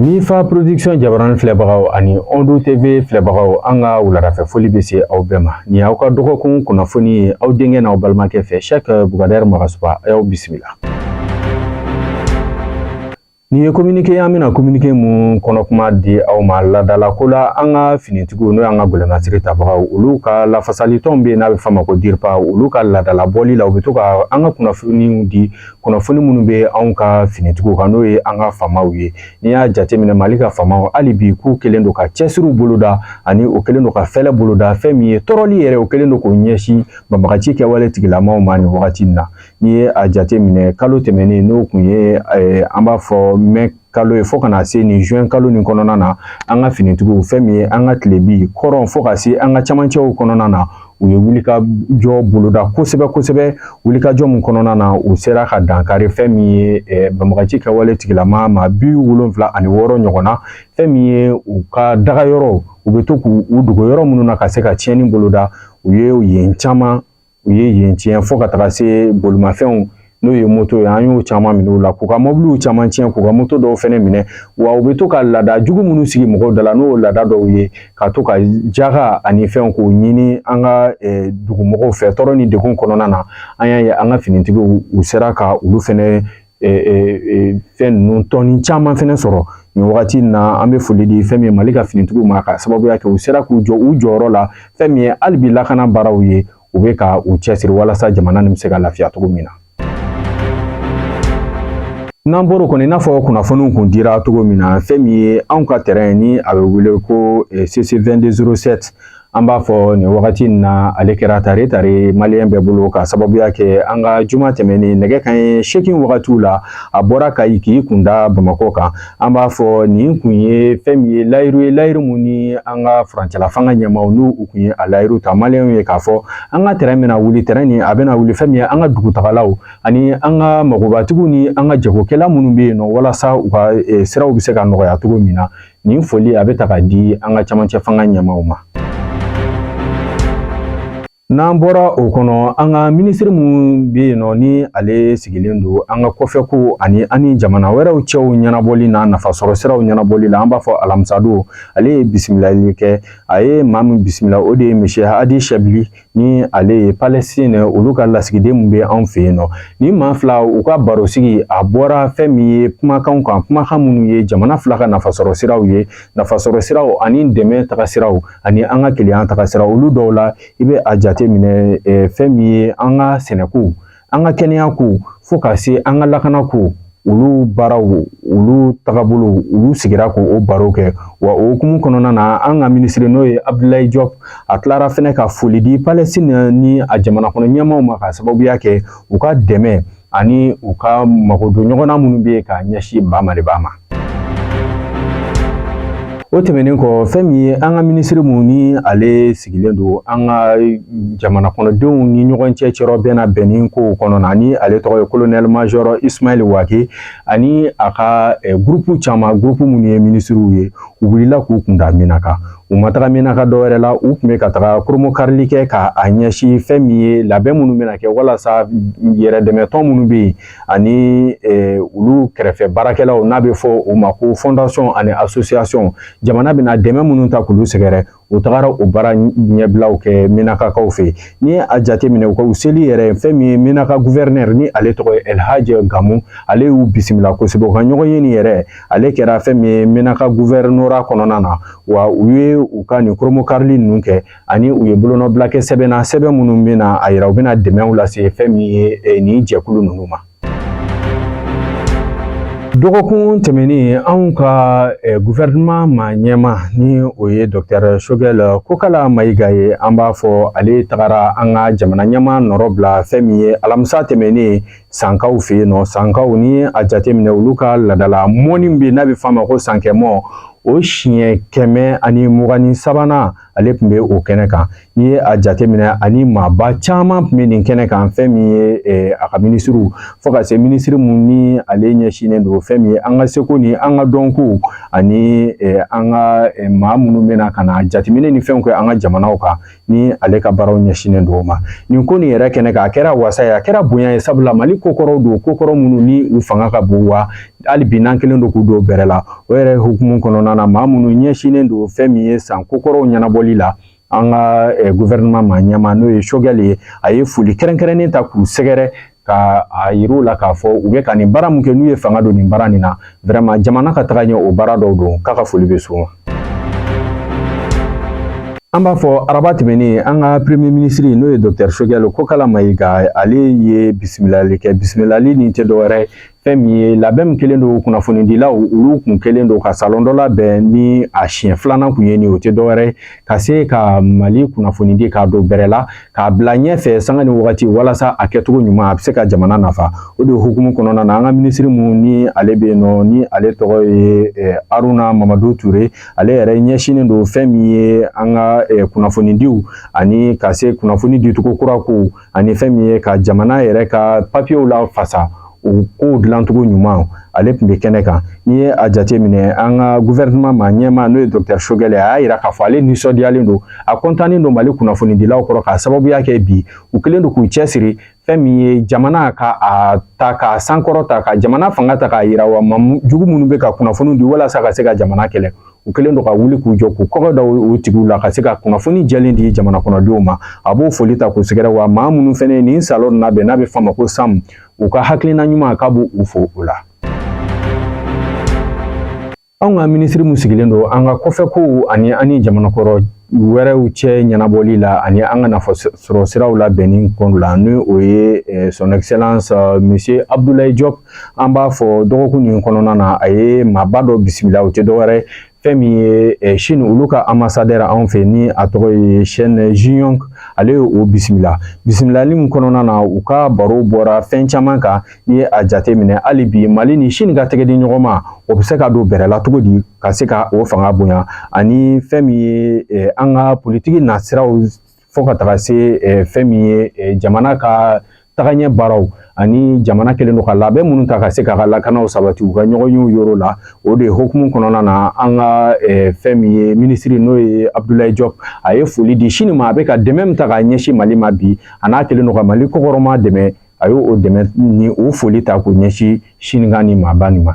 Nifa production jabaran filɛbagaw ani Ondo TV filɛbagaw an ka wuladafɛ foli bɛ se aw bɛɛ ma. Ni aw ka dɔgɔkun kunnafoni ye aw denkɛ n'aw balimakɛ fɛ Cheikh Bougader Magasuba a y'aw bisimila. Ni ye communiqué an bɛna communiqué mun kɔnɔ kuma di aw ma ladala ko la an ka finitigiw n'o y'an ka gɔlɛmasiri tabagaw olu ka lafasalitɔnw bɛ n'a bɛ f'a ma ko DIRPA olu ka ladala bɔli la u bɛ to ka an ka kunnafoniw di kunnafoni minnu bɛ anw ka finitigiw kan n'o ye an ka faamaw ye. N'i y'a jateminɛ Mali ka faamaw hali bi k'u kɛlen don ka cɛsiriw boloda ani o kɛlen don ka fɛlɛ boloda fɛn min ye tɔɔrɔli yɛrɛ o kɛlen don k'o ɲɛsin banbagaci kɛwale tigilamaw ma nin wagati in na. N'i ye a jateminɛ kalo tɛmɛnen n'o kun ye an b'a fɔ mai kalo ye fo kana se ni juin kalo nin kɔnɔna na an ka finitigiw fɛn min ye an ka tilebi kɔrɔn fo ka se an ka camancɛw kɔnɔna na u ye wulikajɔ boloda kosɛbɛ wulikajɔ min kɔnɔna na u sera ka dankari fɛn min ye banbagaci kɛwale tigilama ma 76 ɲɔgɔn na fɛn min ye u ka dagayɔrɔ u bɛ to k'u dogo yɔrɔ minnu na ka se ka tiɲɛni boloda u ye yen tiɲɛ fo ka taga se bolimafɛnw n'o ye moto ye an y'o caman minɛ u la k'u ka mobiliw caman tiɲɛ k'u ka moto dɔw fɛnɛ minɛ wa u bɛ to ka laada jugu minnu sigi mɔgɔw da la n'o laada dɔw ye ka to ka jaga ani fɛnw k'o ɲini an ka dugumɔgɔw fɛ tɔɔrɔ ni degun kɔnɔna na an y'a ye an ka finitigiw u sera ka olu fɛnɛ fɛn ninnu tɔni caman fɛnɛ sɔrɔ nin wagati in na an bɛ foli di fɛn min ye Mali ka finitigiw ma ka sababuya kɛ u sera k'u jɔ u jɔyɔrɔ la fɛn min ye hali bi lakana baaraw ye u bɛ ka u cɛsiri walasa jamana nin bɛ se ka lafiya cogo min na. N'an bɔr'o kɔnɔ i n'a fɔ kunnafoniw kun dira cogo min na fɛn min ye anw ka terrain ni a bɛ wele ko CC 2207 an b'a fɔ nin wagati in na ale kɛra tare maliyɛn bɛɛ bolo ka sababuya kɛ an ka juma tɛmɛnen nɛgɛ kanɲɛ 8 wagatiw la a bɔra Kayi k'i kunda Bamakɔ kan an b'a fɔ nin kun ye fɛn min ye layiru mun ni an ka furancɛla fanga ɲɛmaaw n'u kun ye a layiru ta maliyɛnw ye k'a fɔ an ka terrain bɛna wuli terrain nin a bɛna wuli fɛn min ye an ka dugutagalaw ani an ka magobatigiw ni an ka jagokɛla minnu bɛ yen nɔ walasa u ka siraw bɛ se ka nɔgɔya cogo min na nin foli a bɛ ta ka di an ka camancɛ fanga ɲɛmaaw ma. N'an bɔra o kɔnɔ an ka minisiri mun bɛ yen nɔ ni ale sigilen don an ka kɔfɛko ani jamana wɛrɛw cɛw ɲɛnabɔli n'a nafasɔrɔ siraw ɲɛnabɔli la an b'a fɔ alamisa don ale ye bisimilali kɛ a ye maa min bisimila o de ye Monsieur Hadi Chebli ni ale ye Palestine olu ka lasigiden mun bɛ anw fɛ yen nɔ ni maa fila u ka barosigi a bɔra fɛn min ye kumakan kan kumakan minnu ye jamana fila ka nafasɔrɔ siraw ye nafasɔrɔ siraw ani dɛmɛ taga siraw ani an ka keleya taga siraw olu dɔw la i bɛ a jate minɛ fɛn min ye an ka sɛnɛko an ka kɛnɛyako fo ka se an ka lakanako olu baaraw olu tagabolo olu sigira k'o baro kɛ wa o hukumu kɔnɔna na an ka minisiri n'o ye Abdoulaye Diop a tilara fɛnɛ ka foli di Palestine ni a jamana kɔnɔ ɲɛmaaw ma ka sababuya kɛ u ka dɛmɛ ani u ka magodon ɲɔgɔnna minnu bɛ ka ɲɛsin ba ma. O tɛmɛnen kɔ fɛn min ye an ka minisiri mun ni ale sigilen don an ka jamana kɔnɔdenw ni ɲɔgɔn cɛ cɛrɔ bɛna bɛnni kow kɔnɔna ni ale tɔgɔ ye colonel major Ismail Wake ani a ka groupe caman groupe minnu ye minisiriw ye u wulila k'u kunda Menaka u ma taga Menaka dɔwɛrɛ la u tun bɛ ka taga koromokarili kɛ k'a ɲɛsin fɛn min ye labɛn minnu bɛna kɛ walasa yɛrɛdɛmɛtɔn minnu bɛ yen ani olu kɛrɛfɛ baarakɛlaw n'a bɛ fɔ o ma ko fondation ani association jamana bɛna dɛmɛ minnu ta k'olu sɛgɛrɛ u tagara o baara ɲɛbilaw kɛ Menakakaw fɛ ni a jateminɛ u ka u seli yɛrɛ fɛn min ye Menaka gouverneur ni ale tɔgɔ ye Elhaji Gamu ale y'u bisimila kosɛbɛ u ka ɲɔgɔn ye nin yɛrɛ ale kɛra fɛn min ye Menaka gouvernora kɔnɔna na wa u ye u ka nin koromokarili ninnu kɛ ani u ye bolonɔbila kɛ sɛbɛn minnu bɛna a yira u bɛna dɛmɛw lase fɛn min ye nin jɛkulu ninnu ma. Dɔgɔkun tɛmɛnen anw ka gouvernement ma ɲɛma ni o ye Dr Shogel Kokala Mayiga ye an b'a fɔ ale tagara an ka jamana ɲɛma nɔrɔ bila fɛn min ye alamisa tɛmɛnen sankaw fɛ yen nɔ sankaw ni a jateminɛ olu ka ladala mɔni bɛ n'a bɛ f'a ma ko sankɛmɔ o siɲɛ 123 ale tun bɛ o kɛnɛ kan. N'i ye a jateminɛ ani maaba caman tun bɛ nin kɛnɛ kan, fɛn min ye a ka minisiriw fo ka se minisiri mun ni ale ɲɛsinnen don fɛn min ye an ka seko ni an ka dɔnko ani an ka maa minnu bɛna ka na jateminɛ ni fɛnw kɛ an ka jamanaw kan ni ale ka baaraw ɲɛsinnen don o ma. Nin ko nin yɛrɛ kɛnɛ kan a kɛra wasa ye, a kɛra bonya ye, sabula Mali kokɔrɔw don, kokɔrɔ minnu ni u fanga ka bon wa hali bi n'an kelen don k'u don bɛrɛ la. O yɛrɛ hukumu kɔnɔna na maa minnu ɲɛsinnen don fɛn min ye san kokɔrɔw ɲɛnabɔli la an ka gouvernement ma ɲɛma n'o ye Choguel ye, a ye foli kɛrɛnkɛrɛnnen ta k'u sɛgɛrɛ ka a yir'u la k'a fɔ u bɛ ka nin baara mun kɛ n'u ye fanga don nin baara nin na, vraiment jamana ka taga ɲɛ o baara dɔw don, k'a ka foli bɛ s'u ma. An b'a fɔ araba tɛmɛnen an ka premier ministre n'o ye Dr Choguel Kokala Mayiga, ale ye bisimilali kɛ. Bisimilali nin tɛ dɔwɛrɛ fɛn min ye labɛn min kɛlen don kunnafonidilaw olu kun kɛlen don ka salon dɔ labɛn ni a siɲɛ filanan kun ye nin o tɛ dɔwɛrɛ ka se ka Mali kunnafonidi k'a don bɛrɛ la k'a bila ɲɛfɛ sanga ni wagati walasa a kɛcogo ɲuman a bɛ se ka jamana nafa. O de hukumu kɔnɔna na an ka ministre mun ni ale bɛ yen nɔ ni ale tɔgɔ ye Aruna Mamadu Ture, ale yɛrɛ ɲɛsinnen don fɛn min ye an ka kunnafonidiw ani ka se kunnafoni dicogo kura ko ani fɛn min ye ka jamana yɛrɛ ka papiyew la fasa o ko dilancogo ɲuman ale tun bɛ kɛnɛ kan. N'i ye a jateminɛ an ka gouvernement ma ɲɛma n'o ye Dr Choguel a y'a yira k'a fɔ ale nisɔndiyalen don, a kɔntannen don Mali kunnafonidilaw kɔrɔ k'a sababuya kɛ bi u kɛlen don k'u cɛsiri fɛn min ye jamana ka a ta k'a sankɔrɔ ta ka jamana fanga ta k'a yira wa jugu minnu bɛ ka kunnafoni di walasa ka se ka jamana kɛlɛ. U kɛlen don ka wuli k'u jɔ k'u kɔkɔ da o tigiw la ka se ka kunnafoni jɛlen di jamana kɔnɔdenw ma. A b'o foli ta k'u sɛgɛrɛ wa maa minnu fɛnɛ nin salon na bɛn n'a bɛ f'o ma ko SAM u ka hakilina ɲuman k'a b'u fo o la. Anw ka minisiri mun sigilen don an ka kɔfɛkow ani jamanakɔrɔ wɛrɛw cɛ ɲɛnabɔli la ani an ka nafasɔrɔ siraw labɛnni kɔnɔ la ni o ye son excellence monsieur Abdoulaye Diop. An b'a fɔ dɔgɔkun nin kɔnɔna na a ye maaba dɔ bisimila o tɛ dɔwɛrɛ fɛn min ye Chine olu ka ambassadeur anw fɛ ni a tɔgɔ ye Chen Jinyong, ale ye o bisimila. Bisimilali min kɔnɔna na u ka baro bɔra fɛn caman kan. N'i ye a jateminɛ hali bi Mali ni Chine ka tɛgɛ di ɲɔgɔn ma o bɛ se ka don bɛrɛ la cogo di ka se ka o fanga bonya ani fɛn min ye an ka politiki nasiraw fo ka taga se fɛn min ye jamana ka tagaɲɛ baaraw ani jamana kelen don ka labɛn minnu ta ka se k'a ka lakanaw sabati u ka ɲɔgɔn y'u yɔrɔ la. O de hukumu kɔnɔna na an ka fɛn min ye minisiri n'o ye Abdoulaye Diop a ye foli di Chine ma a bɛ ka dɛmɛ min ta k'a ɲɛsin Mali ma bi a n'a kelen don ka Mali kɔkɔrɔma dɛmɛ a y'o dɛmɛ ni o foli ta k'o ɲɛsin Chine ka ni maaba nin ma.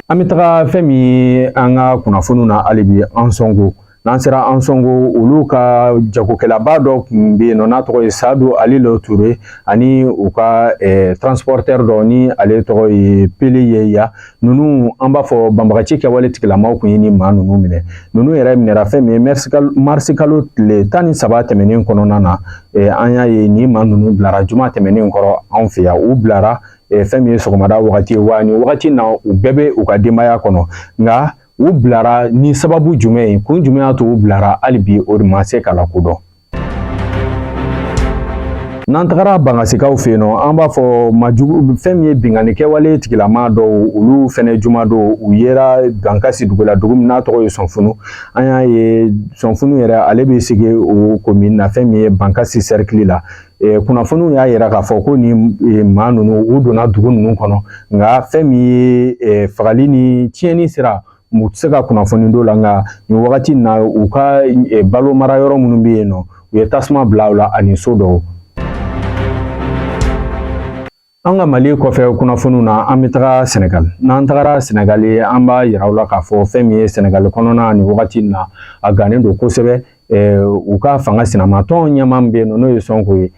An bɛ taga fɛn min ye an ka kunnafoniw na hali bi an sɔngo. N'an sera an sɔngo olu ka jagokɛlaba dɔ tun bɛ yen nɔ n'a tɔgɔ ye Sadu Ali Lo Ture ani u ka transporteur dɔ ni ale tɔgɔ ye Pele Yeya. Ninnu an b'a fɔ banbagaci kɛwale tigilamaw kun ye ni maa ninnu minɛ. Ninnu yɛrɛ minɛra fɛn min ye marisi kalo tile 13 tɛmɛnen kɔnɔna na an y'a ye ni maa ninnu bilara juma tɛmɛnen kɔrɔ anw fɛ yan u bilara fɛn min ye sɔgɔmada wagati ye wa ni wagati na u bɛɛ bɛ u ka denbaya kɔnɔ nka u bilara ni sababu jumɛn ye kun jumɛn y'a to u bilara hali bi o de ma se k'a lakodɔn. N'an tagara bangasikaw fɛ yen nɔ an b'a fɔ majugu fɛn min ye binganni kɛwale tigilama dɔw olu fɛnɛ juma dɔw u yera Bankasi dugu la dugu min n'a tɔgɔ ye Sɔnfunu. An y'a ye Sɔnfunu yɛrɛ ale bɛ sigi o commune na fɛn min ye Bankasi cercle la. Kunnafoniw y'a yira k'a fɔ ko ni maa ninnu u donna dugu ninnu kɔnɔ nka fɛn min ye fagali ni tiɲɛni sira mu tɛ se ka kunnafoni dɔ la nka nin wagati na u ka balo mara yɔrɔ minnu bɛ yen nɔ u ye tasuma bila u la ani so dɔw. An ka Mali kɔfɛ kunnafoniw na an bɛ taga Senegal. N'an tagara Senegal an b'a yira u la k'a fɔ fɛn min ye Senegal kɔnɔna nin wagati na a gannen don kosɛbɛ. U ka fanga sinamatɔn ɲɛmaa min bɛ yen nɔ n'o ye Sonko ye.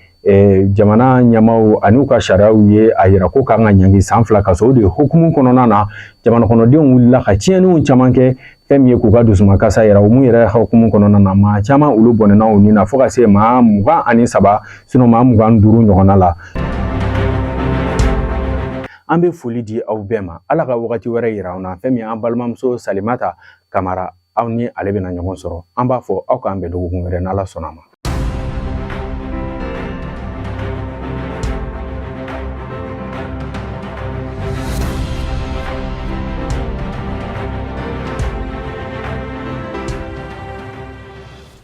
Jamana ɲɛmaaw ani u ka sariyaw ye a yira ko kan ka ɲangi san 2 ka so o de hukumu kɔnɔna na jamana kɔnɔdenw wulila ka tiɲɛniw caman kɛ fɛn min ye k'u ka dusumakasa yira o mun yɛrɛ hukumu kɔnɔna na maa caman olu bɔnɛna u ni na fo ka se maa 23 sinon maa 25 ɲɔgɔnna la. An bɛ foli di aw bɛɛ ma Ala ka wagati wɛrɛ yira aw na fɛn min an balimamuso Salimata Kamara aw ni ale bɛna ɲɔgɔn sɔrɔ an b'a fɔ aw k'an bɛn dɔgɔkun wɛrɛ n'Ala sɔnna ma.